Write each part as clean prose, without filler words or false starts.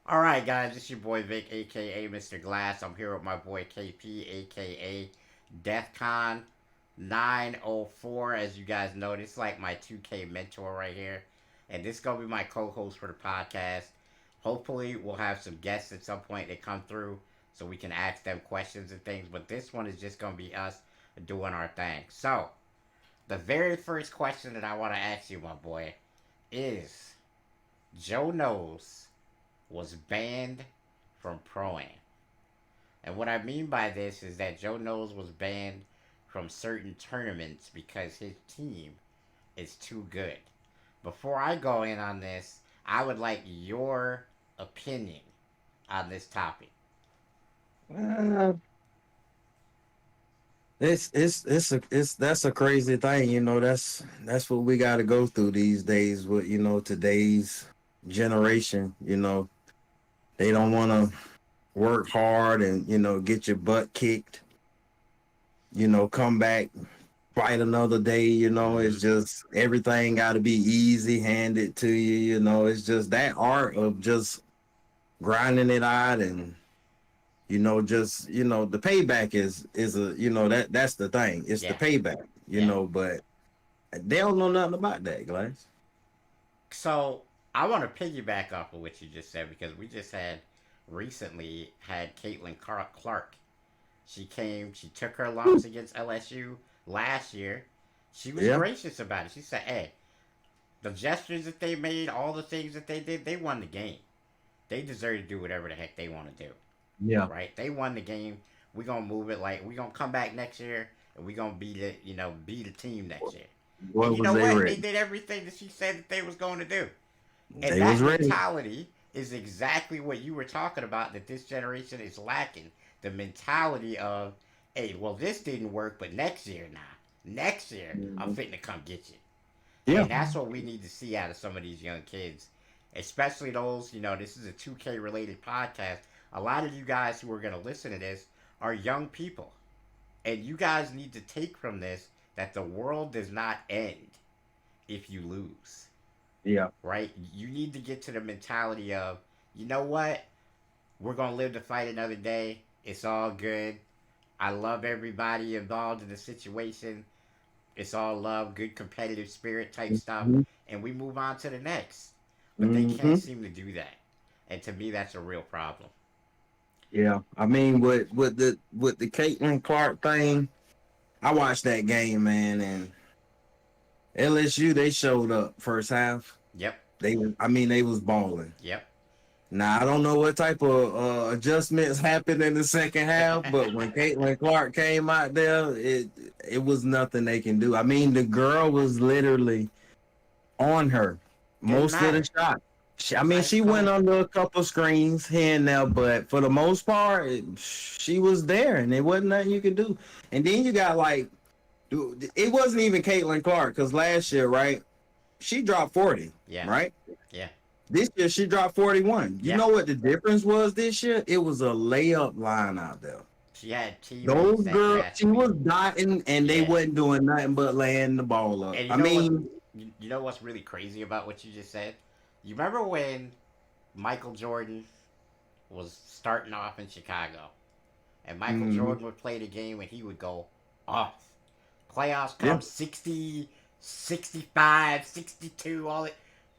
All right, guys, it's your boy Vic, aka Mr. Glass. I'm here with my boy KP, aka DeathCon 904. As you guys know, this is like my 2K mentor right here, and this is gonna be my co-host for the podcast. Hopefully, we'll have some guests at some point that come through so we can ask them questions and things. But this one is just gonna be us doing our thing. So, the very first question that I want to ask you, my boy, is Joe Knows was banned from proing. And what I mean by this is that Joe Knows was banned from certain tournaments because his team is too good. Before I go in on this, I would like your opinion on this topic. Uh, it's that's a crazy thing, that's what we got to go through these days with today's generation. They don't want to work hard and get your butt kicked. Come back, fight another day. It's Mm-hmm. just everything got to be easy handed to you. It's just that art of just grinding it out and just the payback is a that's the thing. It's the Yeah, payback, yeah. but they don't know nothing about that, Glass. So I want to piggyback off of what you just said because we just had recently had Caitlyn Clark. She took her lumps against LSU last year. She was Yeah. gracious about it. She said, "Hey, the gestures that they made, all the things that they did, they won the game. They deserve to do whatever the heck they want to do, Yeah. right? They won the game. We gonna move it like we gonna come back next year and we gonna be the be the team next year. And What you was know they what? They ready? did everything that she said that they was going to do. And They was that ready. mentality is exactly what you were talking about that this generation is lacking. The mentality of, hey, well, this didn't work, but next year, nah. Next year, I'm Mhm. fitting to come get you. Yeah. And that's what we need to see out of some of these young kids, especially those, this is a 2K related podcast. A lot of you guys who are going to listen to this are young people. And you guys need to take from this that the world does not end if you lose, Yeah. right? You need to get to the mentality of, you know what? We're going to live to fight another day. It's all good. I love everybody involved in the situation. It's all love, good competitive spirit type stuff, Hmm. and we move on to the next. But they can't Hmm. seem to do that, and to me, that's a real problem. Yeah. I mean, with the Caitlyn Clark thing, I watched that game, man, and LSU they showed up first half. Yep, I mean, they was balling. yep. Now I don't know what type of adjustments happened in the second half, but when Caitlin Clark came out there, it was nothing they can do. I mean, the girl was literally on her Didn't most of the matter. shot. I mean, Ice she went cold. under a couple screens here and there, but for the most part, she was there, and there wasn't nothing you could do. And then you got like, dude, it wasn't even Caitlin Clark because last year, right? She dropped 40, Yeah, right? yeah, This year she dropped 41. You yeah. know what the difference was this year? It was a layup line out there. She had teammates Those that girls, matched she me. was dotting and they Yeah, wasn't doing nothing but laying the ball up. and you I know what? mean, You know what's really crazy about what you just said? You remember when Michael Jordan was starting off in Chicago, and Michael mhm, Jordan would play the game and he would go off. Playoffs yeah, come 60, 65, 62, all it,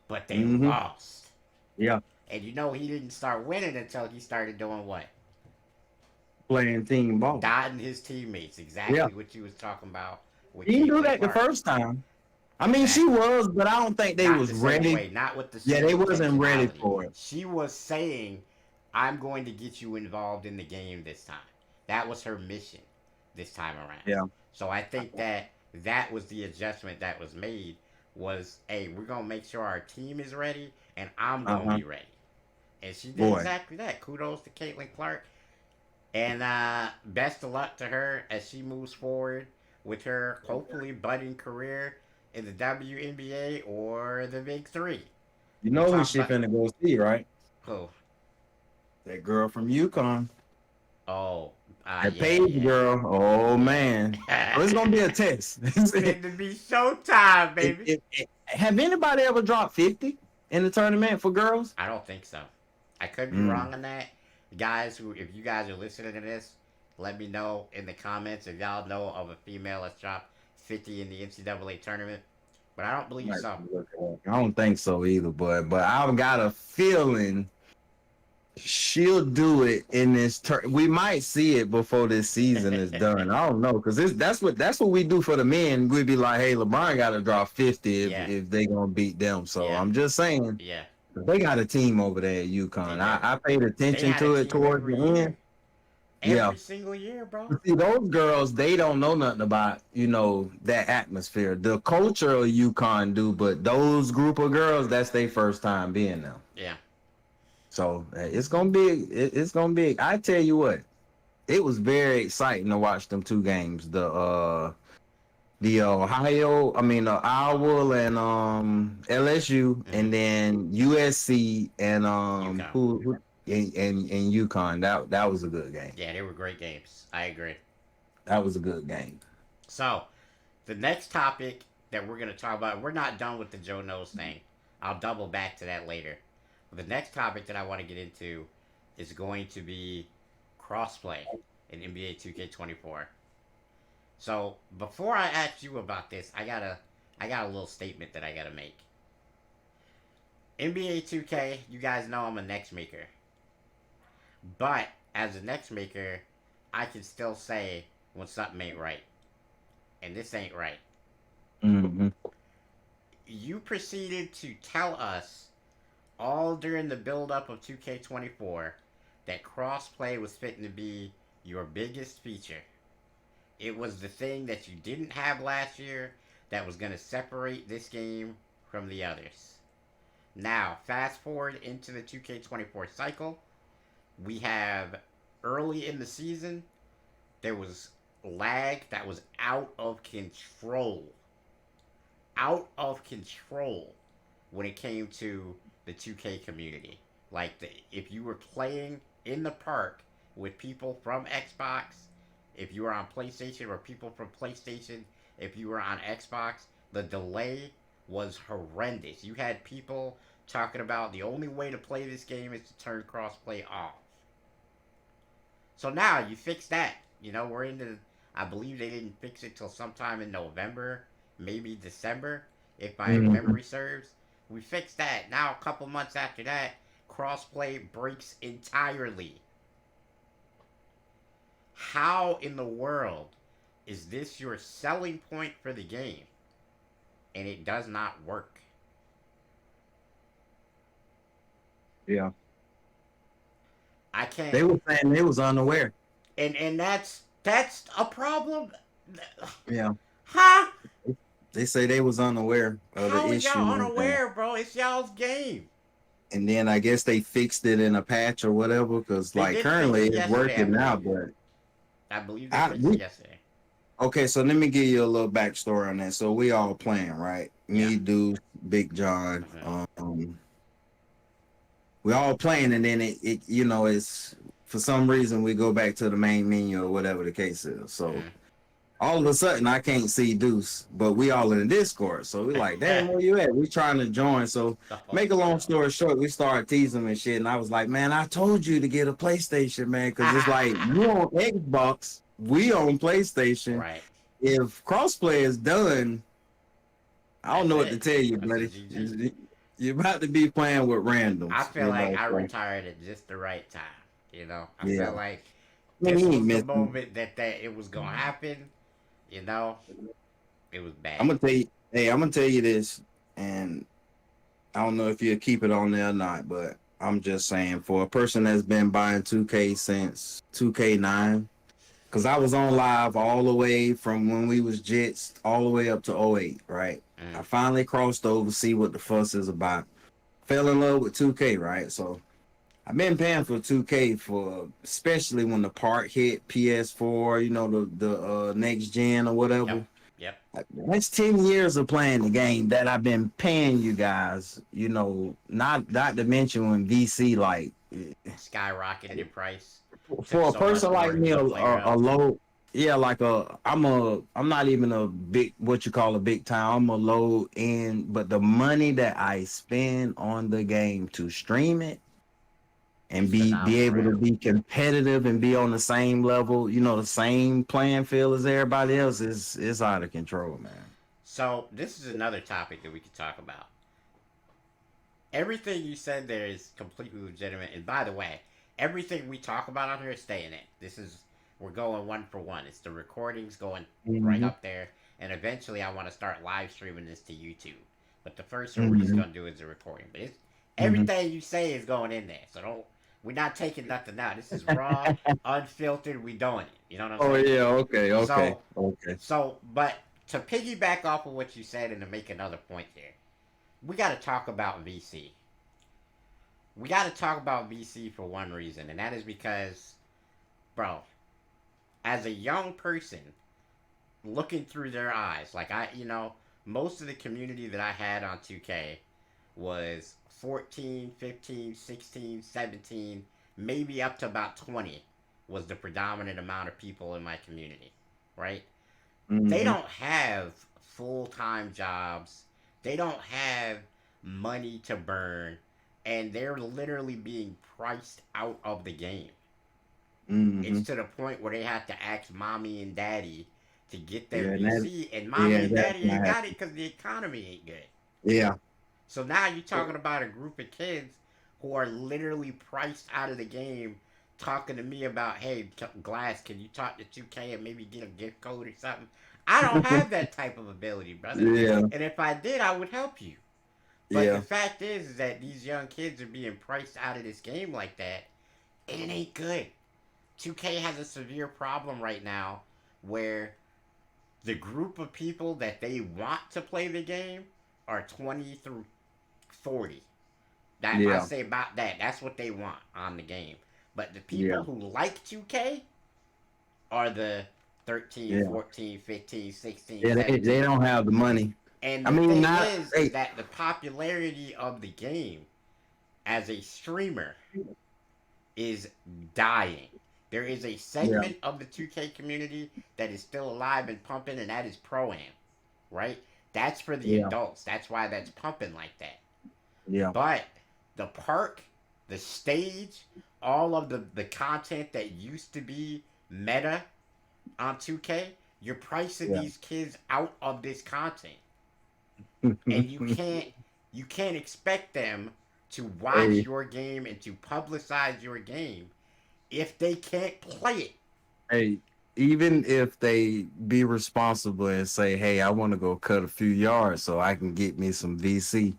but they hmm, lost. yeah, And he didn't start winning until he started doing what? playing team ball. Dotting his teammates. Yeah, Exactly what you was talking about with she didn't do Caitlin that the Clark. first time. I mean, she Exactly. was, but I don't think they Not was the same ready. way. Not with the Yeah, same they wasn't ready intentionality. for it. She was saying, I'm going to get you involved in the game this time. That was her mission this time around. Yeah, So I think that that was the adjustment that was made was, hey, we're going to make sure our team is ready and I'm uh going to huh, be ready. And she did boy. exactly that. Kudos to Caitlin Clark. And best of luck to her as she moves forward with her hopefully budding career in the WNBA or the Big Three. You We know who talk she about finna go see, right? oh That girl from UConn. oh That yeah Page girl, oh man. yeah. Oh, it's gonna be a test. Fit to be showtime, baby. Have anybody ever dropped 50 in the tournament for girls? I don't think so. I could be Mm. wrong on that. Guys, who if you guys are listening to this, let me know in the comments if y'all know of a female that's dropped 50 in the NCAA tournament. But I don't believe Might so. look it up. I don't think so either, but I've got a feeling she'll do it in this turn. We might see it before this season is done. I don't know because that's what we do for the men. We'd be like, hey, LeBron got to drop 50 Yeah, if they gonna beat them. So yeah, I'm just saying yeah. they got a team over there at They UConn. do. I paid They attention had a to it team towards every the year, end. Yeah. every single year, bro. But see, those girls, they don't know nothing about, that atmosphere. The culture of UConn do, but those group of girls, that's their first time being there. Yeah, So it's gonna be it's gonna be. I tell you what, it was very exciting to watch them two games. The Ohio, I mean Iowa and LSU, mm-hmm. and then USC and UConn. who and UConn. That was a good game. Yeah, they were great games. I agree. That was a good game. So, the next topic that we're going to talk about, we're not done with the Joe Knows thing. I'll double back to that later. But the next topic that I want to get into is going to be crossplay in NBA 2K24. So, before I ask you about this, I got a little statement that I got to make. NBA 2K, you guys know I'm a next maker. But as a next maker, I can still say when something ain't right. And this ain't right. Mm-hmm. You proceeded to tell us all during the build up of 2K24 that crossplay was fitting to be your biggest feature. It was the thing that you didn't have last year that was going to separate this game from the others. Now, fast forward into the 2K24 cycle. We have early in the season, there was lag that was out of control. Out of control when it came to the 2K community. Like, if you were playing in the park with people from Xbox, if you were on PlayStation or people from PlayStation, if you were on Xbox, the delay was horrendous. You had people talking about the only way to play this game is to turn crossplay off. So now you fix that. We're into. I believe they didn't fix it till sometime in November, maybe December, if my Mm-hmm. memory serves. We fixed that. Now a couple months after that, crossplay breaks entirely. How in the world is this your selling point for the game and it does not work? Yeah. I can't. They were saying they was unaware. And that's a problem. Yeah. Huh? They say they was unaware of the How is y'all issue, and unaware, bro? It's y'all's game. then I guess they fixed it in a patch or whatever. Because They like did fix currently it it's yesterday, I working now, believe. but I believe they I fixed it we, yesterday. okay. So let me give you a little backstory on that. So we all playing, right? Yeah. Me, Deuce, Big John. Mm-hmm. We all playing, and then it's for some reason we go back to the main menu or whatever the case is. So all of a sudden I can't see Deuce, but we all in the Discord. So we like, damn, where you at? We trying to join. So Oh make a long no. story short, we started teasing him and shit. And I was like, man, I told you to get a PlayStation, man, because it's like you on Xbox, we on PlayStation. Right. If crossplay is done, I don't That's know what to it. tell you, That's a buddy. GG. You're about to be playing with I randoms, feel like I So, retired at just the right time. I yeah. feel like I mean, this he ain't was the missing. moment that it was gonna happen. You know, it was I'm bad. gonna tell you, hey, I'm gonna tell you this, and I don't know if you'll keep it on there or not, but I'm just saying for a person that's been buying 2K since 2K9, because I was on live all the way from when we was Jets all the way up to '08, right? Mm. I finally crossed over, see what the fuss is about. Fell in love with 2K, right? So I've been paying for 2K for especially when the part hit PS4, the next gen or whatever. Yep. Yep. That's 10 years of playing the game that I've been paying you guys, not to mention when VC like Skyrocketed in price. Took for a so much person more like to me, keep a, a player a, a up. low, yeah, I'm not even a big, what you call a big time. I'm a low end, but the money that I spend on the game to stream it, and It's be able phenomenal. to be competitive and be on the same level, the same playing field as everybody else is out of control, man. So this is another topic that we could talk about. Everything you said there is completely legitimate. And by the way, everything we talk about on here is staying in. We're going one for one. It's the recordings going right Mm-hmm. up there. And eventually I want to start live streaming this to YouTube. But the first one we're just Mm-hmm. going to do is the recording. But Mm-hmm. everything you say is going in there. So we're not taking nothing out. This is raw, unfiltered. We doing it. You know what I'm Oh saying? yeah, okay, okay, So, okay. but to piggyback off of what you said and to make another point here, we got to talk about VC. We got to talk about VC for one reason, and that is because, bro, as a young person looking through their eyes, like most of the community that I had on 2K was 14, 15, 16, 17, maybe up to about 20 was the predominant amount of people in my community, right? They Mm-hmm. don't have full time jobs. They don't have money to burn. And they're literally being priced out of the game. It's Mm-hmm. to the point where they have to ask mommy and daddy to get them Yeah, and that, VC, and mommy yeah, and that's daddy ain't not got it because the economy ain't good. yeah. So now you're talking about a group of kids who are literally priced out of the game, talking to me about, hey, Glass, can you talk to 2K and maybe get a gift code or something? I don't have that type of ability, brother. Yeah, And if I did, I would help you. But the yeah, fact is that these young kids are being priced out of this game like that, and it ain't good. 2K has a severe problem right now where the group of people that they want to play the game are 20 through 40. That I yeah, say about that. That's what they want on the game. But the yeah, people who like 2K are the 13, yeah. 14, 15, 16, Yeah, they 17. don't have the money. And I the mean, thing not is hey. that the popularity of the game as a streamer is dying. There is a Yeah, segment of the 2K community that is still alive and pumping, and that is Pro Am, right? That's for the yeah, adults. That's why that's pumping like that. yeah, But the park, the stage, all of the content that used to be meta on 2K, you're pricing yeah. these kids out of this content. And you can't expect them to watch Hey, your game and to publicize your game if they can't play it. hey, even if they be responsible and say, "Hey, I want to go cut a few yards so I can get me some VC."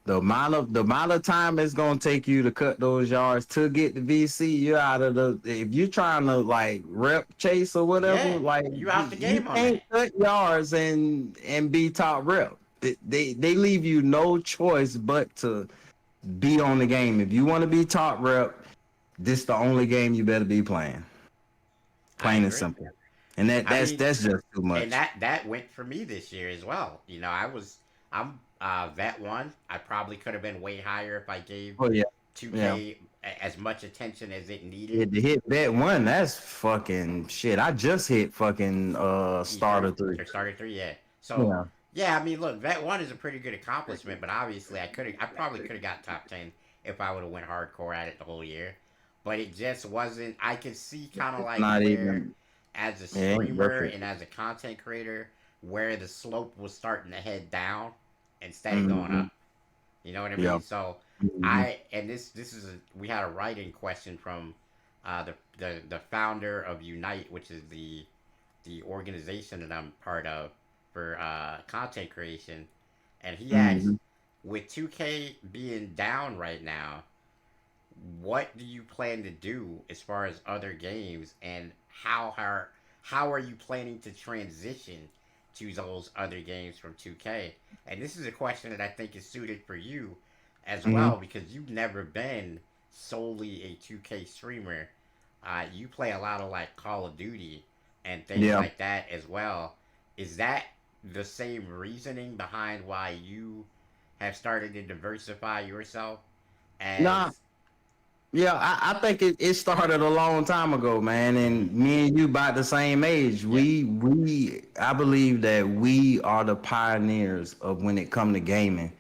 The amount of time it's gonna take you to cut those yards to get the VC, you're out of the. If you're trying to like rep chase or whatever, Yeah, like you out the you game on can't that. cut yards and be top rep. They leave you no choice but to be on the game. If you want to be top rep, this the only game you better be playing. I Plain and agree. simple. And that I that's mean, that's just too and much. that went for me this year as well. I'm vet one. I probably could have been way higher if I gave Oh yeah, yeah. 2K as much attention as it needed. Yeah, to hit that one, that's fucking shit. I just hit fucking E3 starter three. or started three, yeah. So Yeah. yeah, I mean, look, vet one is a pretty good accomplishment, but obviously I probably could have got top 10 if I would have went hardcore at it the whole year. But it just wasn't. I could see kind of like Not where, even as a it ain't worth streamer it. and as a content creator, where the slope was starting to head down instead of going Hmm. up. You know what I Yeah. mean? So Hmm. this is we had a writing question from the founder of Unite, which is the organization that I'm part of for content creation, and he asked, Hmm. with 2K being down right now, what do you plan to do as far as other games, and how are you planning to transition to those other games from 2K? And this is a question that I think is suited for you as Hmm. well because you've never been solely a 2K streamer. You play a lot of like Call of Duty and things Yeah. like that as well. Is that the same reasoning behind why you have started to diversify yourself Nah. as Yeah, I think it started a long time ago, man. mm-hmm. And me and you about the same age. Yep. We I believe that we are the pioneers of when it come to gaming.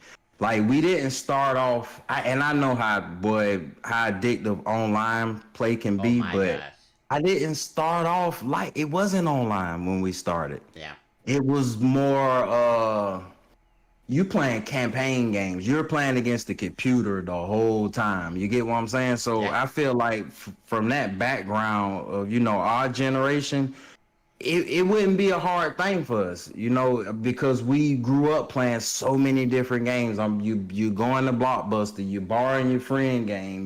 Like we didn't start off, and I know how addictive online play can Oh be, my but gosh. I didn't start off like it wasn't online when we started. Yeah. It was more you playing campaign games. You're playing against the computer the whole time. You get what I'm saying? So Yeah. I feel like from that background of our generation, it wouldn't be a hard thing for us, because we grew up playing so many different games. You going to Blockbuster, you borrowing your friend game,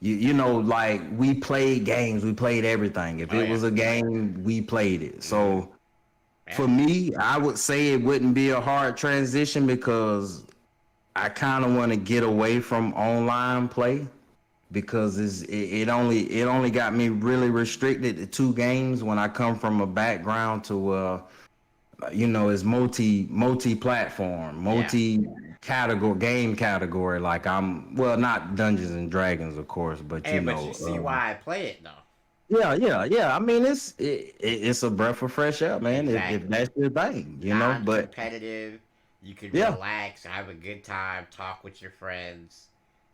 like we played games, we played everything. If Oh it yeah. was a game, we played it. Mm-hmm. So Yeah. for me, I would say it wouldn't be a hard transition because I kind of want to get away from online play because it only got me really restricted to two games when I come from a background to it's multi platform, Yeah. multi category game category. Like well, not Dungeons and Dragons, of course, but Hey, but you see why I play it though. yeah. I mean, it's a breath of fresh air, man. If Exactly. that's your thing, But Non-competitive. You could yeah, relax, have a good time, talk with your friends.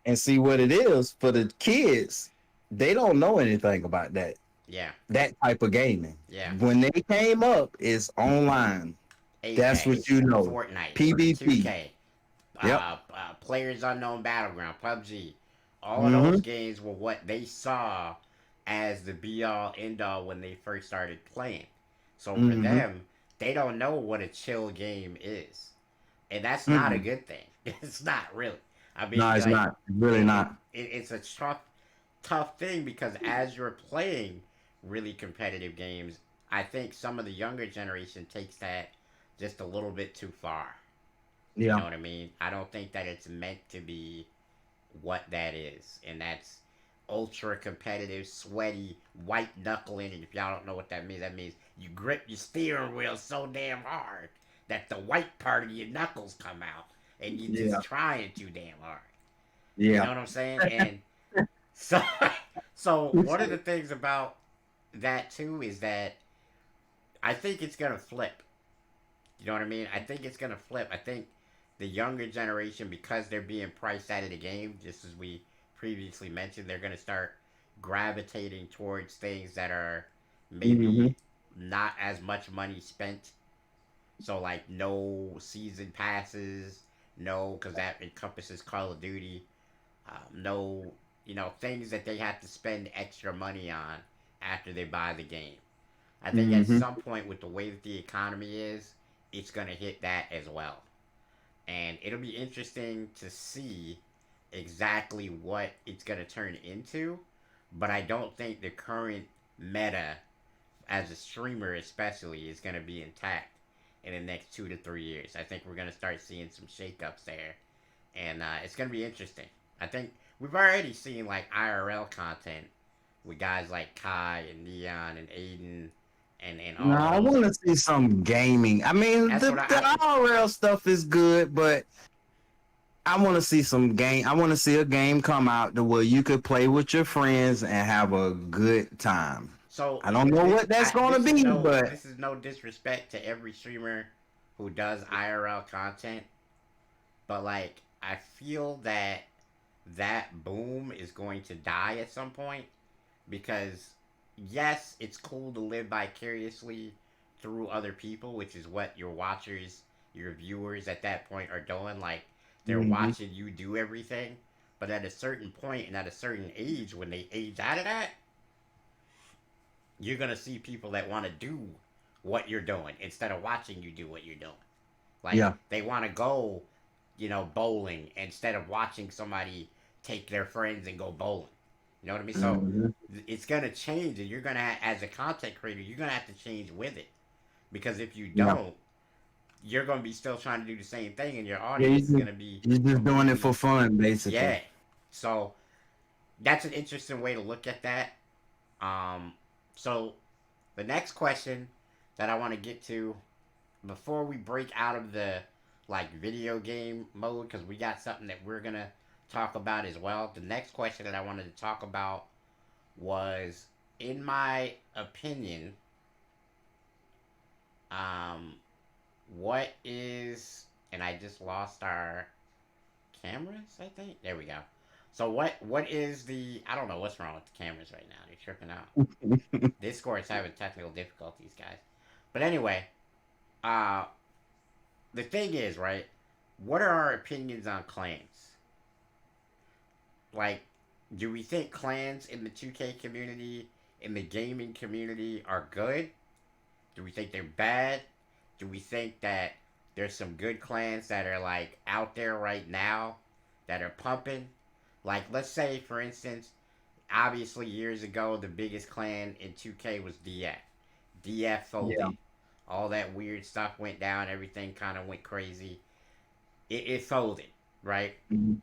and see what it is for the kids. They don't know anything about Yeah. that type of gaming. Yeah. When they came up, it's online. That's 8K, what you know. Fortnite, PvP. 2K, Yep. Players Unknown Battleground, PUBG. All of those Mm-hmm. games were what they saw as the be all end all when they first started playing. So for Mm-hmm. them, they don't know what a chill game is. And that's not a Mm-hmm. good thing. It's not really. I No, mean, it's like, not. Really not. it's a tough thing because as you're playing really competitive games, I think some of the younger generation takes that just a little bit too far. You know Yeah. what I mean? I don't think that it's meant to be what that is, and that's ultra competitive, sweaty, white knuckling. And if y'all don't know what that means you grip your steering wheel so damn hard that the white part of your knuckles come out, and you Yeah. just trying too damn hard. You know Yeah. what I'm saying? And so, so one of the things about that too is that I think it's gonna flip. You know what I mean? I think it's gonna flip. I think the younger generation, because they're being priced out of the game, just as we previously mentioned, they're gonna start gravitating towards things that are Mm-hmm. maybe not as much money spent. So like no season passes, no, because that encompasses Call of Duty. No, things that they have to spend extra money on after they buy the game. I think at Mm-hmm. some point, with the way that the economy is, it's going to hit that as well. And it'll be interesting to see exactly what it's going to turn into. But I don't think the current meta, as a streamer especially, is going to be intact in the next 2 to 3 years. I think we're going to start seeing some shakeups there. And it's going to be interesting. I think we've already seen like IRL content with guys like Kai and Neon and Aiden and No, all I those. want to see some gaming. I mean, That's the what the I IRL stuff is good, but I want to see some game. I want to see a game come out to where you could play with your friends and have a good time. so I don't know what that's going to be, but this is no disrespect to every streamer who does IRL content, but like I feel that that boom is going to die at some point because yes, it's cool to live vicariously through other people, which is what your watchers, your viewers at that point are doing. Like they're Mhm. watching you do everything. But at a certain point and at a certain age, when they age out of that, you're gonna see people that want to do what you're doing instead of watching you do what you're doing. Like Yeah. they want to go, bowling instead of watching somebody take their friends and go bowling. You know what I mean? So Mhm. it's gonna change, and you're gonna, as a content creator, you're gonna have to change with it. Because if you Yeah. don't, you're gonna be still trying to do the same thing, and your Yeah, audience is gonna be you're just doing it for completely, fun, basically. yeah. So that's an interesting way to look at that. Um, so the next question that I want to get to before we break out of the like video game mode, because we got something that we're gonna talk about as well. The next question that I wanted to talk about was, in my opinion, um, what is, and I just lost our. cameras, I think. There we go. So what is the I don't know what's wrong with the cameras right now. They're tripping out. Discord's having technical difficulties, guys. But anyway, uh the thing is, right? What are our opinions on clans? Like, do we think clans in the 2K community, in the gaming community, are good? Do we think they're bad? Do we think that there's some good clans that are like out there right now that are pumping? Like, let's say, for instance, obviously years ago, the biggest clan in 2K was DF. DF Yeah. folded. All that weird stuff went down. Everything kind of went crazy. It folded, right? Mhm.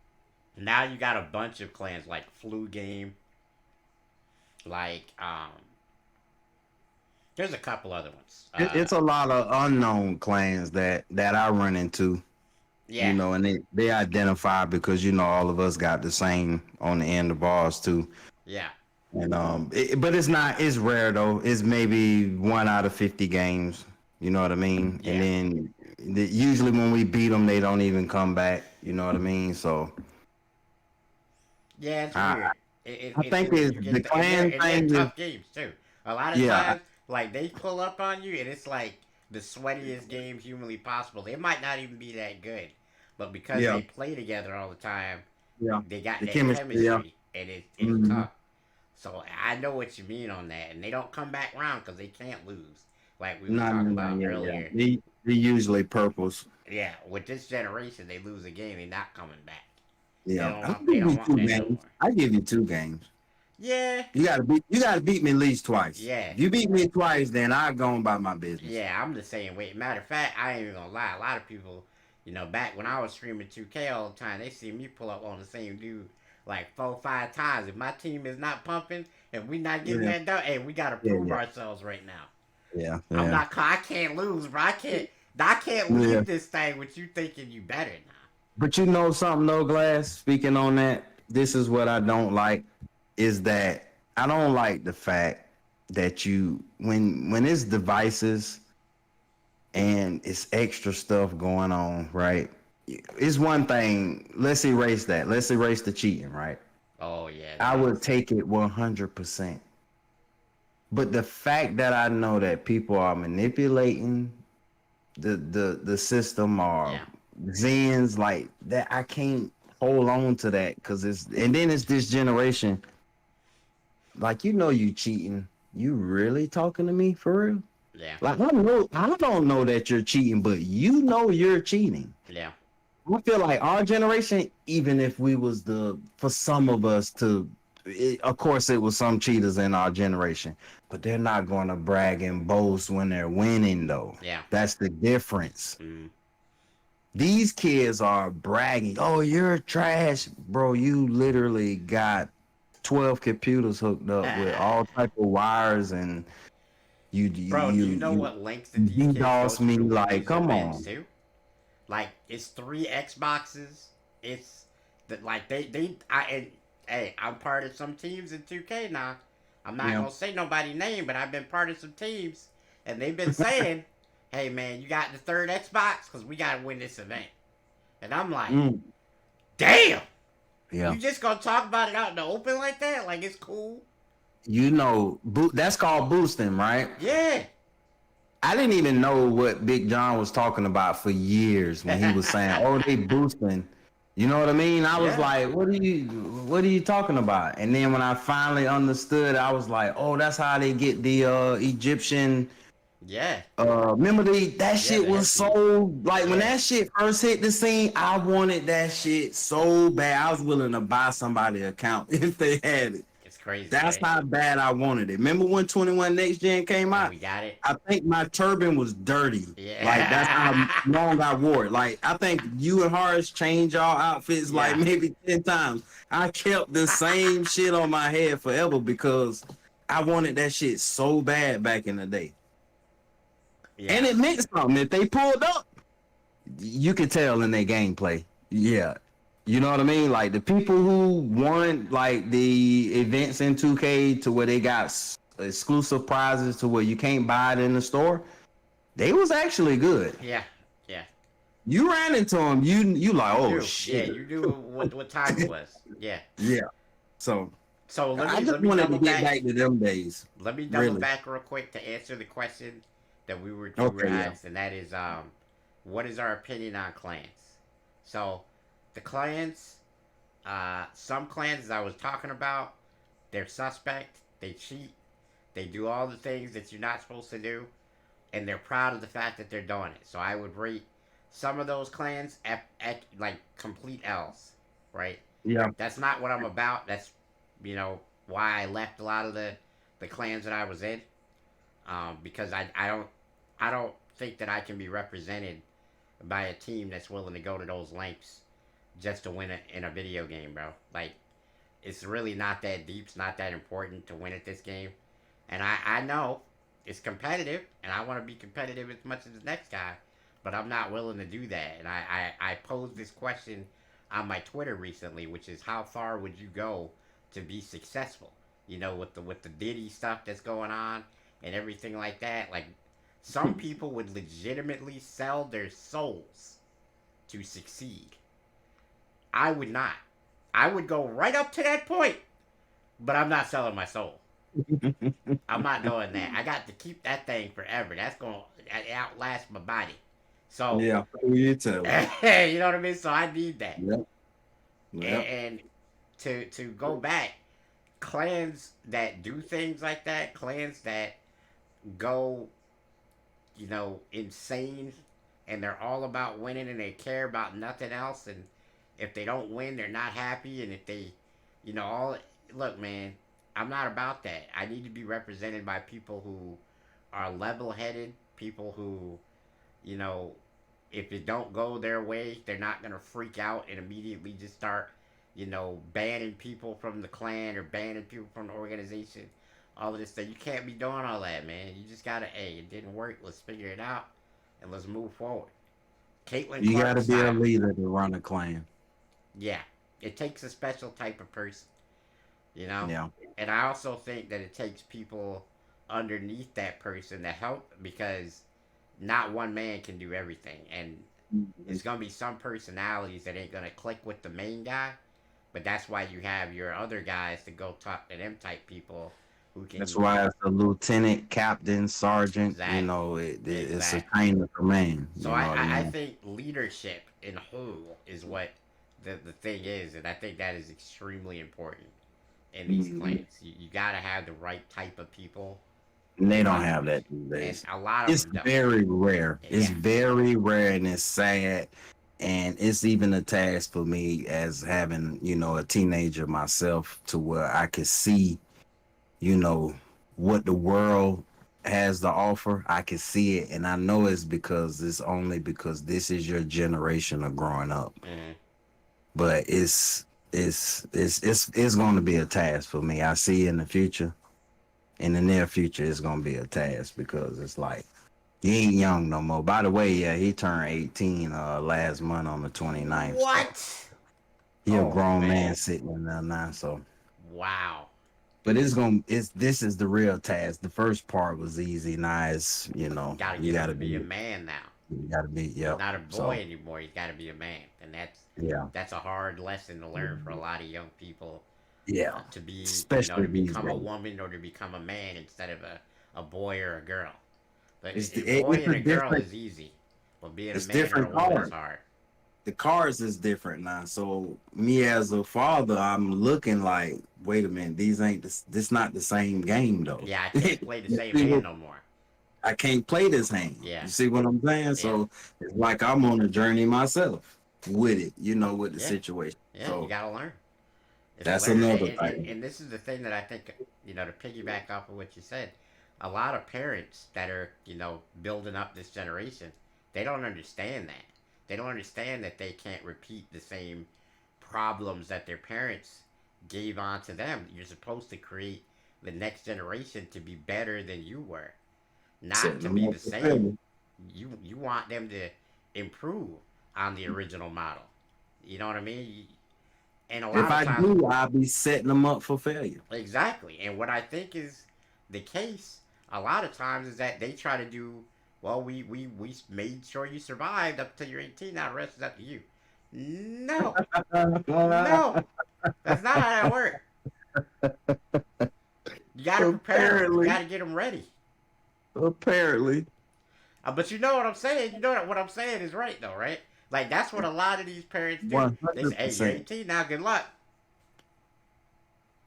Now you got a bunch of clans like Flu Game, like there's a couple other ones. It's a lot of unknown clans that I run into, you Yeah, know, and they identify because you know all of us got the same on the end of ours too. yeah, And but it's not. It's rare though. It's maybe 1 out of 50 games. You know what I mean? And yeah, then usually when we beat them, they don't even come back. You know what I mean? So yeah. It's I weird. I It's think weird. it's You the get and clan they're thing is tough games too. A lot of yeah times, like they pull up on you, and it's like the sweatiest game humanly possible. They might not even be that good, but because yeah they play together all the time, yeah they got the that chemistry yeah. chemistry, and it's Hmm. tough. So I know what you mean on that, and they don't come back around because they can't lose, like we was No, no, talking no, about yeah, yeah. earlier. They usually purples. Yeah, with this generation, they lose a game, they're not coming back. They Yeah, don't I'll want. They give don't you want two that no games. more. I give you 2 games. Yeah, You gotta beat me at least twice. yeah, If you beat me twice, then I go on about my business. yeah. I'm the same way. Matter of fact, I ain't even gonna lie. A lot of people, back when I was streaming 2K all the time, they see me pull up on the same dude like 4, 5 times. If my team is not pumping and we not getting Yeah, that done, hey, we gotta yeah, prove yeah, ourselves right now. yeah, I'm yeah, not. I can't lose, bro. I can't yeah. leave this thing with you thinking you better now. But you know something, though, Glass. Speaking on that, this is what I don't like. Is that I don't like the fact that you when it's devices and it's extra stuff going on, right? It's one thing. Let's erase that. Let's erase the cheating, right? Oh yeah, I that would is. take it 100%. But the fact that I know that people are manipulating the system or Yeah. Zens like that, I can't hold on to that because it's this generation. Like you cheating. You really talking to me for real? Yeah. Like I don't know that you're cheating, but you know you're cheating. Yeah. I feel like our generation, even if we was for some of us of course it was some cheaters in our generation, but they're not going to brag and boast when they're winning though. Yeah. That's the difference. Mm. These kids are bragging, oh, you're trash. Bro, you literally got 12 computers hooked up with all type of wires and you you Bro, do you you know you, what lengths the you these kids go DDoS through me to win like, these come events on. too? Like it's 3 Xboxes. It's that like they I and hey, I'm part of some teams in 2K now. I'm not Yeah. gonna say nobody name, but I've been part of some teams, and they've been saying, "Hey man, you got the third Xbox because we gotta win this event." And I'm like, Mm, "Damn, yeah. you just gonna talk about it out in the open like that? Like it's cool?" That's called boosting, right? Yeah. I didn't even know what Big John was talking about for years when he was saying, "Oh, they boosting." You know what I mean? I was Yeah. like, what are you talking about?" And then when I finally understood, I was like, "Oh, that's how they get the Egyptian Yeah. remember that Yeah. shit The was headpiece. so like when Yeah. that shit first hit the scene, I wanted that shit so bad. I was willing to buy somebody account if they had it. It's crazy, That's right? how bad I wanted it. Remember when 21 Next Gen came And out? we got it. I think my turban was dirty. Like that's how Yeah. long I wore it. Like I think you and Horace changed y'all outfits like Yeah. maybe 10 times. I kept the same shit on my head forever because I wanted that shit so bad back in the day. And Yeah. it meant something. If they pulled up, you could tell in their gameplay. Yeah. You know what I mean? Like the people who won like the events in 2K to where they got exclusive prizes to where you can't buy it in the store, they was actually good. Yeah. Yeah. You ran into him. You like, You oh do, yeah. shit. You knew what time it was, yeah. Yeah. So So I just let me wanted to double get back. back to them days. Let me double Really. back real quick to answer the question that we were Okay. Yeah. asked, and that is, what is our opinion on clans? So, the clans, some clans that I was talking about, they're suspect. They cheat. They do all the things that you're not supposed to do, and they're proud of the fact that they're doing it. So I would rate some of those clans at like complete L's, right? Yeah. That's not what I'm about. That's why I left a lot of the clans that I was in, because I don't think that I can be represented by a team that's willing to go to those lengths just to win it in a video game, bro. Like, it's really not that deep. It's not that important to win at this game. And I know it's competitive, and I want to be competitive as much as the next guy, but I'm not willing to do that. And I posed this question on my Twitter recently, which is, how far would you go to be successful? With the Diddy stuff that's going on and everything like that. Like, some people would legitimately sell their souls to succeed. I would not. I would go right up to that point, but I'm not selling my soul. I'm not doing that. I got to keep that thing forever. That's going to outlast my body. So, Yeah. Who you telling? you know what I mean? So I need that. Yep. And, Yep. and to go back, clans that do things like that, clans that go, insane, and they're all about winning and they care about nothing else. And if they don't win, they're not happy. And if they, all look, man, I'm not about that. I need to be represented by people who are level-headed, people who, you know, if it don't go their way, they're not gonna freak out and immediately just start, banning people from the clan or banning people from the organization. All of this stuff. You can't be doing all that, man. You just gotta, hey, it didn't work. Let's figure it out and let's move forward. Caitlyn You got Clark to be a style. leader to run a clan. Yeah, it takes a special type of person, you know. Yeah. And I also think that it takes people underneath that person to help, because not one man can do everything, and Mhm. it's gonna be some personalities that ain't gonna click with the main guy. But that's why you have your other guys to go talk to them type people who That's can. why it's a lieutenant, captain, sergeant. Exactly, It's a exactly. chain of command. So You I, know what I I, I mean? think leadership in whole is what the thing is, and I think that is extremely important in these Mhm. clans. You got to have the right type of people And they don't under have you, that these and days. a lot of It's them don't. very rare. It's Yeah. very rare and it's sad. And it's even a task for me as having, a teenager myself to where I could see, you know, what the world has to offer. I can see it. And I know it's only because this is your generation of growing up. Hmm. But it's going to be a task for me. I see in the future, in the near future, it's going to be a task because it's like he ain't young no more. By the way, yeah, he turned 18 last month on the 29th. So What? he a Oh grown man man! sitting in there now. So, Wow. but it's this is the real task. The first part was easy. Now it's Got to you get got him to to be a be man now. He's yep. not a boy So anymore. He's got to be a man, and that's yeah, that's a hard lesson to learn for a lot of young people, yeah, to be, especially to these become a days. woman or to become a man instead of a boy or a girl. But It's a boy it's and a a girl different is easy, but being a it's man or a different woman is card. hard. The cards is different now. So me as a father, I'm looking like, wait a minute, this not the same game though. Yeah, I can't play the You same see hand what- no more. I can't play this hand. Yeah, You see what I'm saying? yeah, So it's like I'm on a journey myself with it, with the yeah, situation. yeah. You So gotta learn. It's that's learn, another and, and, thing. and this is the thing that I think, to piggyback off of what you said, a lot of parents that are, building up this generation, they don't understand that. They don't understand that they can't repeat the same problems that their parents gave on to them. You're supposed to create the next generation to be better than you were, not Setting to them be up the for same. failure. You want them to improve on the original model. You know what I mean? And a If lot of I times, do, I'll be setting them up for failure. exactly. And what I think is the case a lot of times is that they try to do well, we made sure you survived up till you're 18. Now the rest is up to you. No, no, that's not how that works. You got to prepare them. You got Apparently, to get them ready. apparently. But you know what I'm saying? You know what I'm saying is right, though, right? Like, that's what a lot of these parents do. They say, hey, you're 100%. 18 now, good luck.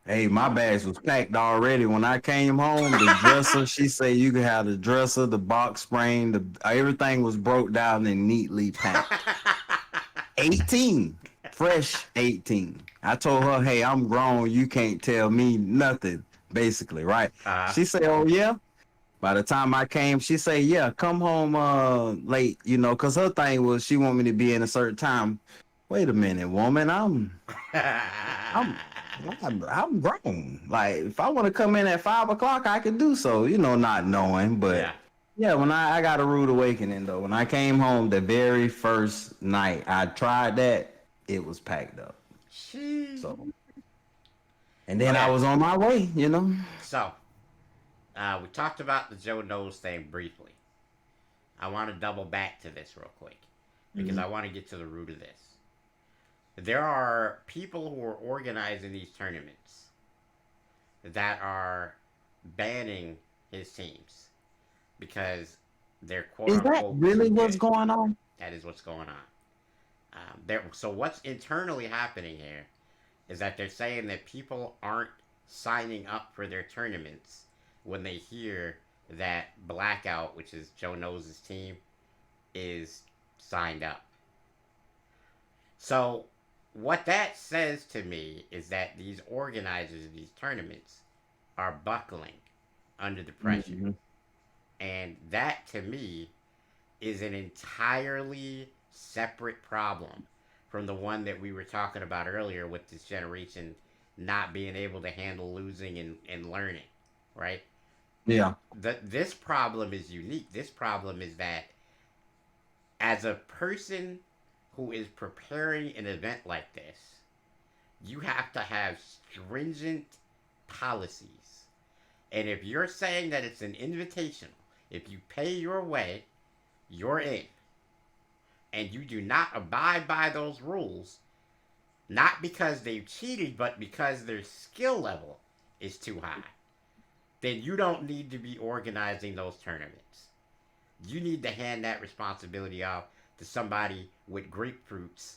Hey, my bags was packed already. When I came home, the dresser, she said you could have the dresser, the box spring, everything was broke down and neatly packed. 18, fresh 18. I told her, hey, I'm grown. You can't tell me nothing, basically, right? uh, She said, oh, yeah. By the time I came, she said, yeah, come home late, because her thing was she want me to be in a certain time. Wait a minute, woman, I'm I'm grown. Like if I want to come in at 5 o'clock, I can do so, not knowing. But yeah. yeah, when I got a rude awakening though. When I came home the very first night I tried that, it was packed up. She. So and then I Okay, was on my way. so we talked about the Joe Knows thing briefly. I want to double back to this real quick because Mhm. I want to get to the root of this. There are people who are organizing these tournaments that are banning his teams because they're quote Is that unquote too really what's good. going on? That is what's going on. So what's internally happening here is that they're saying that people aren't signing up for their tournaments when they hear that Blackout, which is Joe Knows' team, is signed up. So what that says to me is that these organizers of these tournaments are buckling under the pressure. Mhm. And that to me is an entirely separate problem from the one that we were talking about earlier with this generation not being able to handle losing and learning, right? Yeah. This problem is unique. This problem is that as a person who is preparing an event like this, you have to have stringent policies. And if you're saying that it's an invitational, if you pay your way, you're in. And you do not abide by those rules, not because they've cheated, but because their skill level is too high, then you don't need to be organizing those tournaments. You need to hand that responsibility off to somebody with grapefruits,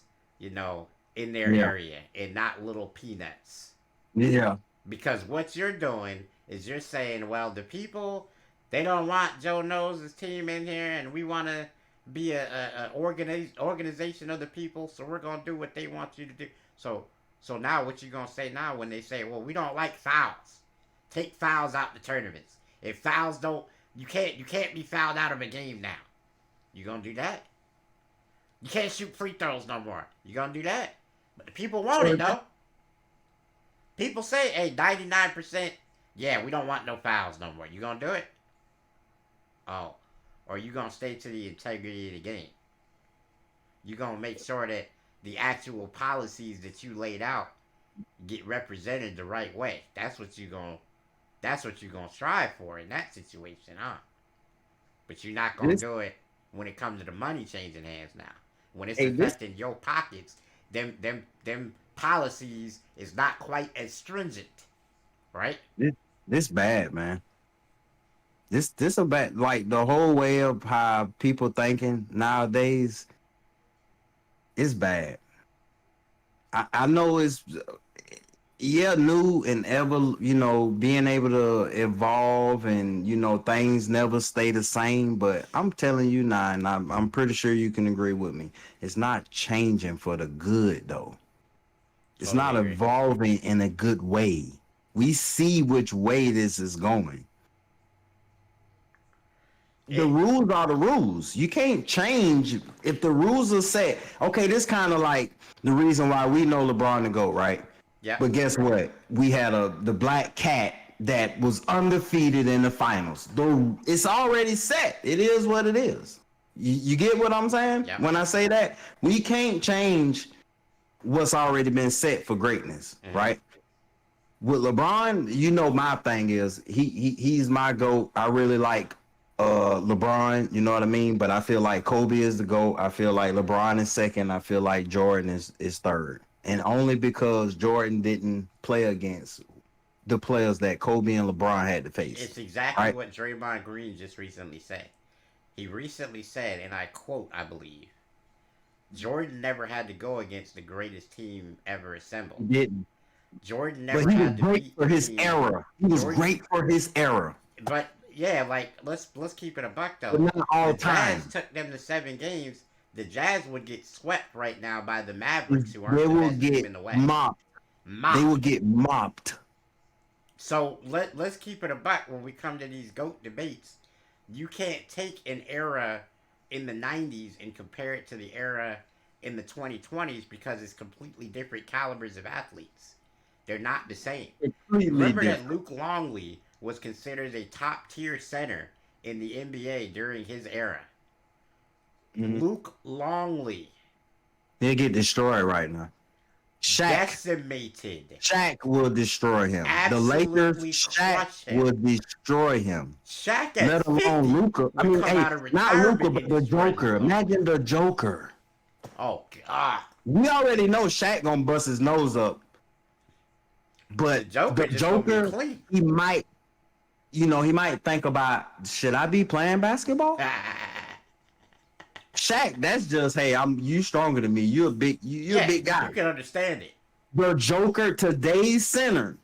in their Yeah. area and not little peanuts. Yeah. Because what you're doing is you're saying, well, the people, they don't want Joe Knows' team in here, and we want to be organization of the people, so we're gonna do what they want you to do. So now what you gonna say now when they say, well, we don't like fouls, take fouls out the tournaments. If fouls don't, you can't be fouled out of a game now. You gonna do that? You can't shoot free throws no more. You gonna do that? But the people want So it though. People say, hey, 99%, yeah, we don't want no fouls no more. You gonna do it? Oh. Or you gonna stay to the integrity of the game? You gonna make sure that the actual policies that you laid out get represented the right way. That's what you gonna strive for in that situation, huh? But you're not gonna this do it when it comes to the money changing hands now. When it's hey this affecting your pockets, them policies is not quite as stringent, right? this this bad, man. This about like the whole way of how people thinking nowadays is bad. I know it's yeah new and ever being able to evolve and things never stay the same. But I'm telling you now, and I'm pretty sure you can agree with me. It's not changing for the good though. It's Totally not agree. evolving in a good way. We see which way this is going. The It, rules are the rules. You can't change if the rules are set. Okay, this kind of like the reason why we know LeBron to go, right? yep, But guess what? We had the black cat that was undefeated in the finals. Though it's already set. It is what it is. You get what I'm saying? yep. When I say that, we can't change what's already been set for greatness, Mm-hmm. right? With LeBron, my thing is he's my GOAT. I really like LeBron, you know what I mean? But I feel like Kobe is the GOAT. I feel like LeBron is second. I feel like Jordan is third. And only because Jordan didn't play against the players that Kobe and LeBron had to face. It's exactly Right? what Draymond Green just recently said. He recently said, and I quote, I believe, Jordan never had to go against the greatest team ever assembled. He didn't. Jordan But never he was had to great beat for the his team. era. He was Jordan, great for his era. but yeah, like let's keep it a buck But though. not all The Jazz time. took them to 7 games. The Jazz would get swept right now by the They Mavericks, who aren't the will best team get in the West. mopped. They will Mopped. get mopped. So let's keep it a buck when we come to these GOAT debates. You can't take an era in the 90s and compare it to the era in the 2020s because it's completely different calibers of athletes. They're not the same. Completely Remember that different. Luke Longley was considered a top tier center in the NBA during his era. Mhm. Luke Longley. He'll get destroyed right now. Shaq. Decimated. Shaq will destroy him. Absolutely The Lakers, crush Shaq him. will destroy him. Shaq at Let 50 alone Luca. I would mean, come hey, out of not Luca, retirement but and the destroy Luke Joker. Longley. Imagine the Joker. Oh, God. We already know Shaq gonna bust his nose up, The but Joker the just gonna be Joker, clean. he might, he might think about, should I be playing basketball? Shaq, that's just, hey, you stronger than me. You're a big, you're Yeah, a big guy. you can understand it. The Joker, today's center,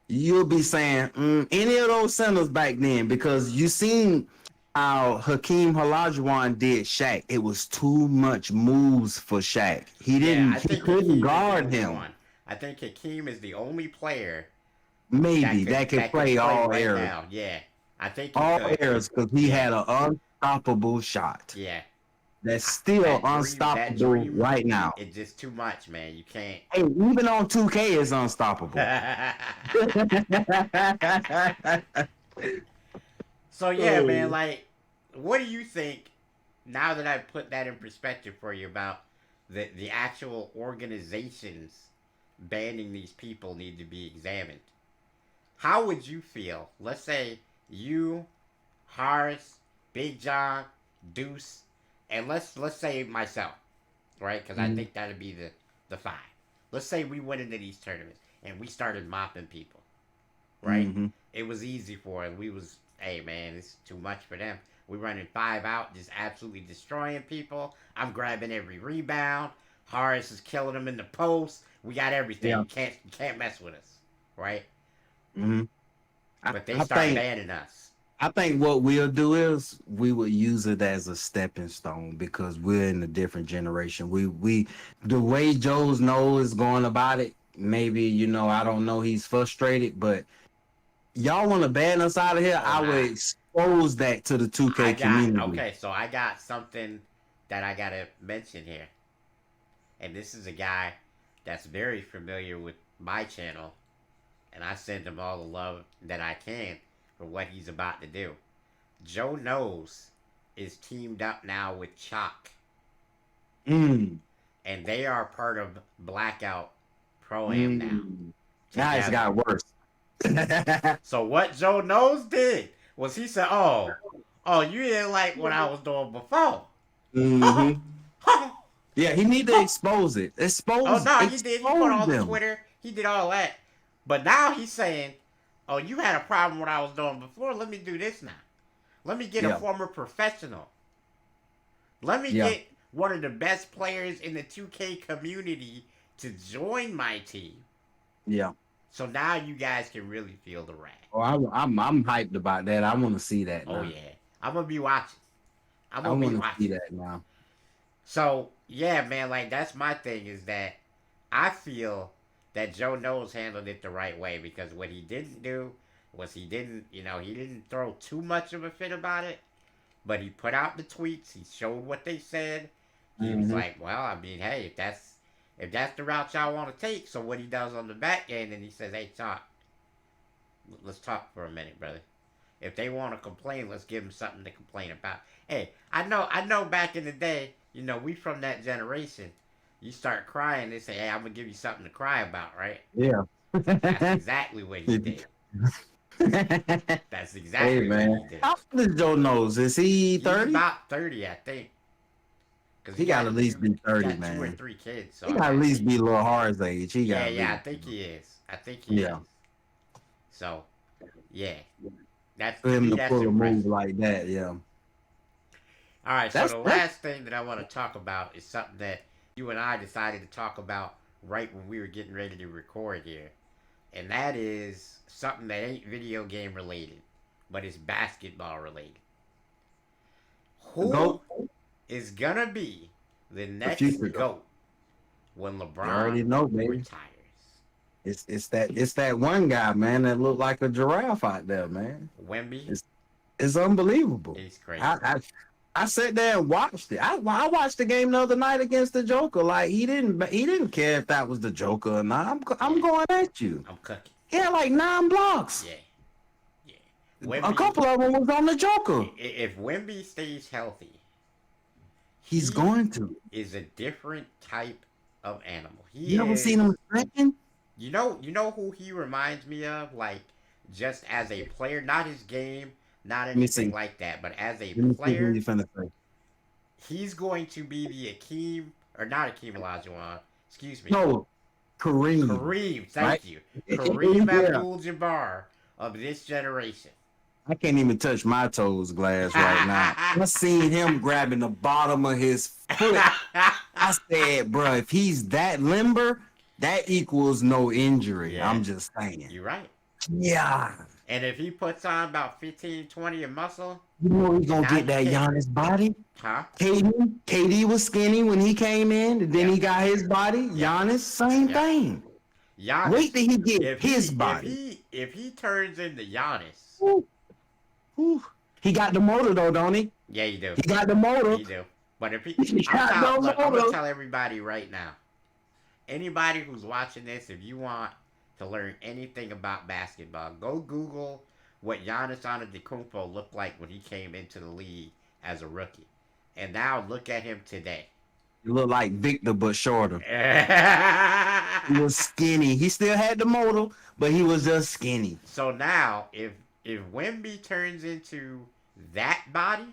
you'll be saying any of those centers back then, because you seen how Hakeem Olajuwon did Shaq. It was too much moves for Shaq. He Yeah, I he think couldn't Hakeem is the guard only him. one. I think Hakeem is the only player Maybe that could play all right eras, now. Yeah, I think he all could. eras, because he Yeah, had an unstoppable shot yeah. that's still That unstoppable dream, right now. it's just too much, man. You can't. Hey, even on 2K, it's unstoppable. So yeah, man. Like, what do you think? Now that I put that in perspective for you about the actual organizations banning these people need to be examined. How would you feel? Let's say you, Horace, Big John, Deuce, and let's say myself, right? Because I think that'd be the five. Let's say we went into these tournaments and we started mopping people, right? Mm-hmm. It was easy for us. We was, hey man, it's too much for them. We running 5 out, just absolutely destroying people. I'm grabbing every rebound. Horace is killing them in the post. We got everything. Yeah. You can't mess with us, right? Mm-hmm. But they start banning us. I think what we'll do is we will use it as a stepping stone, because we're in a different generation. We the way Joe Knows is going about it, maybe, I don't know, he's frustrated, but y'all want to ban us out of here, I would expose that to the 2K community. Okay, so I got something that I gotta mention here. And this is a guy that's very familiar with my channel, and I send him all the love that I can for what he's about to do. Joe Knows is teamed up now with Chalk, Mm. and they are part of Blackout Pro-Am now. Now it's got worse. So what Joe Knows did was he said, oh, you didn't like what I was doing before. Mm-hmm. Yeah, he need to expose it. He did. He put all the Twitter. He did all that. But now he's saying, oh, you had a problem with what I was doing before. Let me do this now. Let me get a former professional. Let me get one of the best players in the 2K community to join my team. Yeah. So now you guys can really feel the wrath. Oh, I'm hyped about that. I want to see that now. Oh yeah, I'm gonna be watching. I want to see that now. So yeah, man, like that's my thing, is that I feel that Joe Knows handled it the right way, because what he didn't do was he didn't throw too much of a fit about it, but he put out the tweets. He showed what they said. He was like, well, I mean, hey, if that's the route y'all want to take. So what he does on the back end, and he says, hey, let's talk for a minute, brother. If they want to complain, let's give them something to complain about. Hey, I know back in the day, we from that generation. You start crying, they say, hey, I'm going to give you something to cry about, right? Yeah. That's exactly what he did. That's Hey exactly what man, he did. how old is Joe Knows? Is he He's 30? about 30, I think, because He got to at least be he 30, got two or man. three kids. So He I got to at gotta least think. be a little hard's age. He got Yeah, to yeah, I be. think he is. I think he Yeah, is. So yeah, that's for to him me to that's pull a move impressive. like that, yeah. All right, so the That's last thing that I want to talk about is something that you and I decided to talk about right when we were getting ready to record here, and that is something that ain't video game related, but it's basketball related. the Who goat, is gonna be the the next future goat. GOAT when You already LeBron know, baby. retires? It's that one guy, man, that looked like a giraffe out there, man. Wemby, It's unbelievable. he's crazy. I, I I sat there and watched it. I watched the game the other night against the Joker. Like he didn't care if that was the Joker or not. I'm Yeah, going at you. I'm cooking. He had like 9 blocks. Yeah, yeah. A Wemby, couple of them was on the Joker. if Wemby stays healthy, He's he going to. is a different type of animal. He You ever seen is. him stretching? You know who he reminds me of, like just as a player, not his game, not Let me anything see. like that, but as a Let me see who player, you finna say. he's going to be the Akeem or not Akeem Olajuwon, excuse me, No, Kareem. Kareem. Right? Thank you, Kareem Yeah. Abdul-Jabbar of this generation. I can't even touch my toes glass right now. I seen him grabbing the bottom of his foot. I said, bro, if he's that limber, that equals no injury. Yeah, I'm just saying. you're right. Yeah. And if he puts on about 15, 20 of muscle, You know he's gonna now get you that can't, Giannis body. huh? KD was skinny when he came in, and then Yep, he got his body. yep, Giannis, same yep. thing. Wait Giannis, till he get his body. if he turns into Giannis, Woo, woo. He got the motor though, don't he? yeah, you do, He got the motor. you do. But if he, He got the I'm gonna motor. tell everybody right now. Anybody who's watching this, if you want to learn anything about basketball, go Google what Giannis Antetokounmpo looked like when he came into the league as a rookie, and now look at him today. He looked like Victor but shorter. He was skinny. He still had the motor, but he was just skinny. So now, if Wemby turns into that body,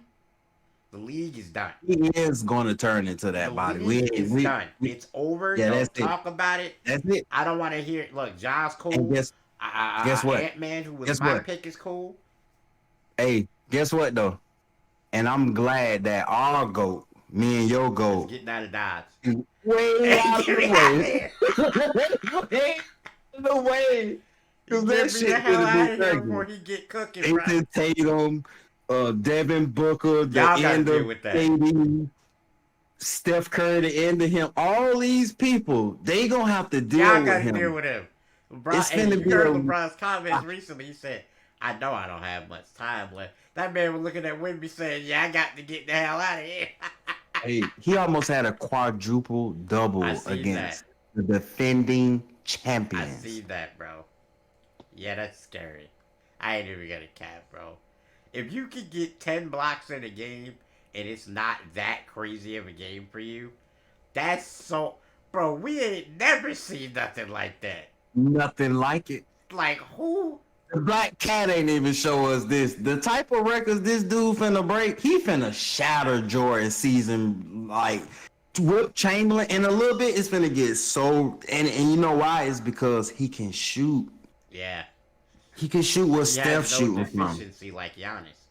the league is done. He is going to turn into The that body. league is done. It's over. Yeah, that's Don't it. talk about it. That's it. I don't want to hear it. Look, John's And cool. guess what? Ant-Man, who was Guess my what? pick, is cool. Hey, guess what though? And I'm glad that our goat, me and your He's goat, getting out of Dodge. is way out of Get the me out of way. here. Way out of the way. Cause that Get me the shit hell gonna out be of here crazy. before he get cooking, bro. Jason Tatum, Devin Booker, the Y'all gotta end deal of with that. KD, Steph Curry, the end of him. All these people, they gonna have to deal Y'all with gotta him. deal with him. LeBron, It's and finna you be heard a LeBron's comments recently. He said, "I know I don't have much time left." That man was looking at Wemby saying, "Yeah, I got to get the hell out of here." Hey, he almost had a quadruple I double see against that. the defending I champions. see that, bro. Yeah, that's scary. I ain't even gonna cap, bro. If you could get 10 blocks in a game and it's not that crazy of a game for you, that's so. Bro, we ain't never seen nothing like that. Nothing like it. Like, who? The Black Cat ain't even show us this. The type of records this dude finna break, he finna shatter Jordan season like Wilt Chamberlain in a little bit. It's finna get so and you know why? It's because he can shoot. Yeah. He can shoot what He Steph has no shooting from. deficiency like Giannis.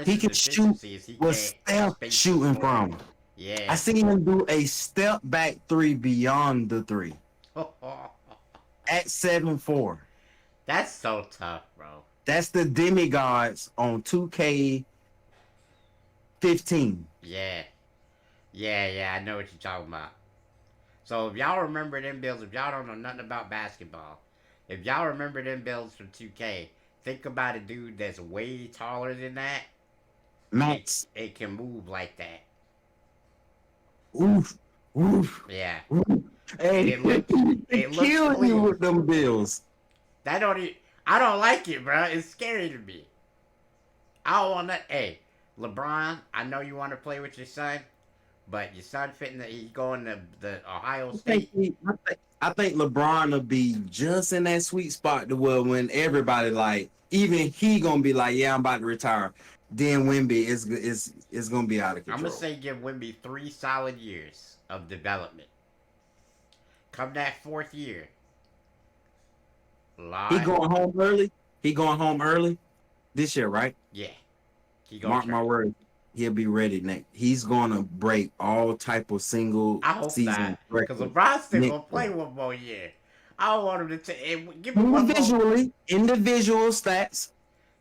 He Giannis' can shoot deficiency is he what can't Steph space the shooting floor. from. Yeah. I seen him do a step back three beyond the three at 7'4". That's so tough, bro. That's the demigods on 2K15. Yeah. Yeah, I know what you're talking about. So if y'all remember them builds, if y'all don't know nothing about basketball, if y'all remember them builds from 2K, think about a dude that's way taller than that. Max. It can move like that. Oof. Oof. Yeah. Oof. Hey, It looks kill you clean. with them bills. I don't like it, bro. It's scary to me. I don't want that. Hey, LeBron, I know you want to play with your son, But your son fitting. He's going to the Ohio I think State. I think LeBron will be just in that sweet spot to where when everybody like, even he gonna be like, yeah, I'm about to retire. Then Wemby is gonna be out of I'm gonna control. say give Wimby 3 solid years of development. Come that fourth year, He lie. going home early. He going home early this year, right? Yeah, he gonna Mark my trade. word. He'll be ready next. He's gonna break all type of single I hope not, season cause records LeBron's still next gonna play year. 1 more year. I don't want him to give me one more. Individual stats.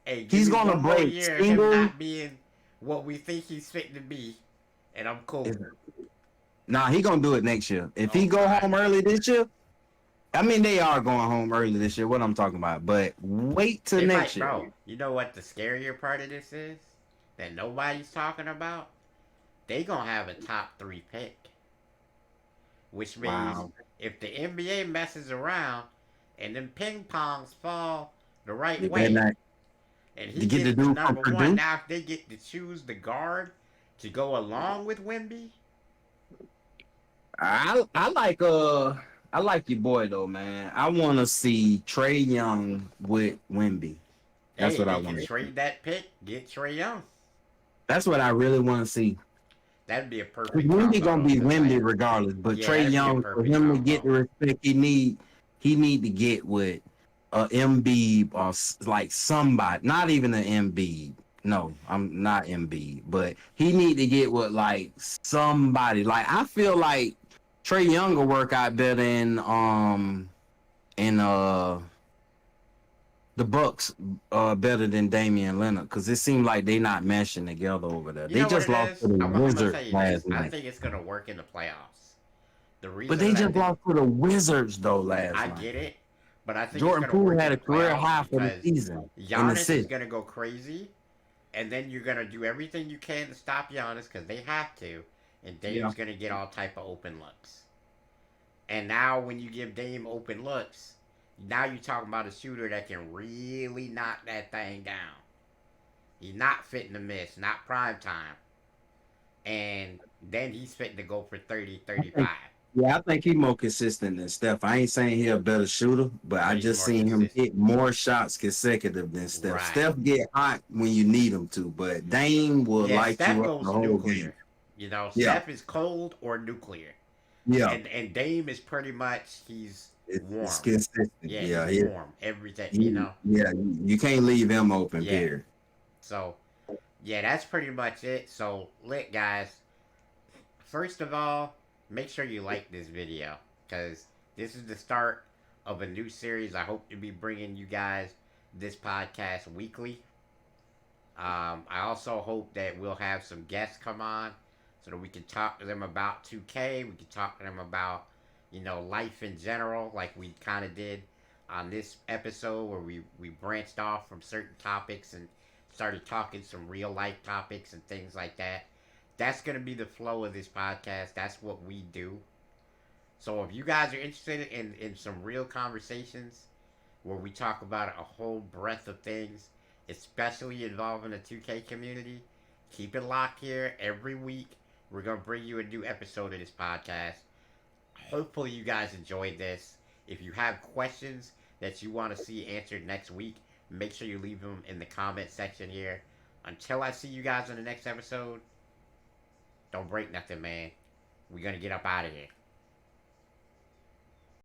Hey, give He's me gonna one more break year of him single. not being what we think he's fit to be, and I'm cool. Nah, he gonna do it next year. If he Oh go my. home early this year, I mean they are going home early this year. What I'm talking about, but wait till They next might, year. bro. You know what the scarier part of this is? That nobody's talking about? They gonna have a top 3 pick. Which means Wow, if the NBA messes around and then ping pongs fall the right they better way, not. and he To get the gets the dude from number one, Purdue. now if they get to choose the guard to go along with Wimby, I like your boy though, man. I want to see Trey Young with Wemby. That's hey, what I they can want to see. trade that pick, get Trey Young. That's what I really want to see. That'd be a perfect Wemby combo gonna though, be cause like, Wemby regardless, but yeah, Trey that'd be a Young for perfect him to get combo. the respect he need to get with Embiid or like somebody, not even an Embiid. No, I'm not Embiid, but he need to get with like somebody. Like I feel like Trey Young will work out better in the Bucks better than Damian Leonard because it seemed like they not meshing together over there. You They know what just it lost to is? the I'm gonna Wizards tell you this. last I night. think it's gonna work in the playoffs. The But reason they that I just think lost to the Wizards though last I night. get it, but I think it's Jordan gonna Poole work in had the a career playoffs high for the because season in Giannis is assists. gonna go crazy, and then you're gonna do everything you can to stop Giannis because they have to, and Yeah. Dame's gonna get all type of open looks. And now when you give Dame open looks, now you're talking about a shooter that can really knock that thing down. He's not fitting to miss, not prime time, and then he's fitting to go for 30, I think 35. I think he's more consistent than Steph. I ain't saying he a better shooter, but I But he's just more seen him consistent. hit more shots consecutive than Steph. Right. Steph get hot when you need him to, but Dame will Yeah, light Steph you up the goes whole game. nuclear. You know, Yeah, Steph is cold or nuclear. yeah. And Dame is pretty much he's It's warm. consistent. Yeah, he's Yeah, warm every day, you know. you can't leave him open. Yeah. Period. So, yeah, that's pretty much it. So, lit guys, first of all, make sure you like this video cuz this is the start of a new series. I hope to be bringing you guys this podcast weekly. I also hope that we'll have some guests come on so that we can talk to them about 2K. We can talk to them about, life in general, like we kind of did on this episode where we branched off from certain topics and started talking some real life topics and things like that. That's going to be the flow of this podcast. That's what we do. So if you guys are interested in some real conversations where we talk about a whole breadth of things, especially involving the 2K community. Keep it locked here every week. We're going to bring you a new episode of this podcast. Hopefully, you guys enjoyed this. If you have questions that you want to see answered next week, make sure you leave them in the comment section here. Until I see you guys in the next episode, don't break nothing, man. We're going to get up out of here.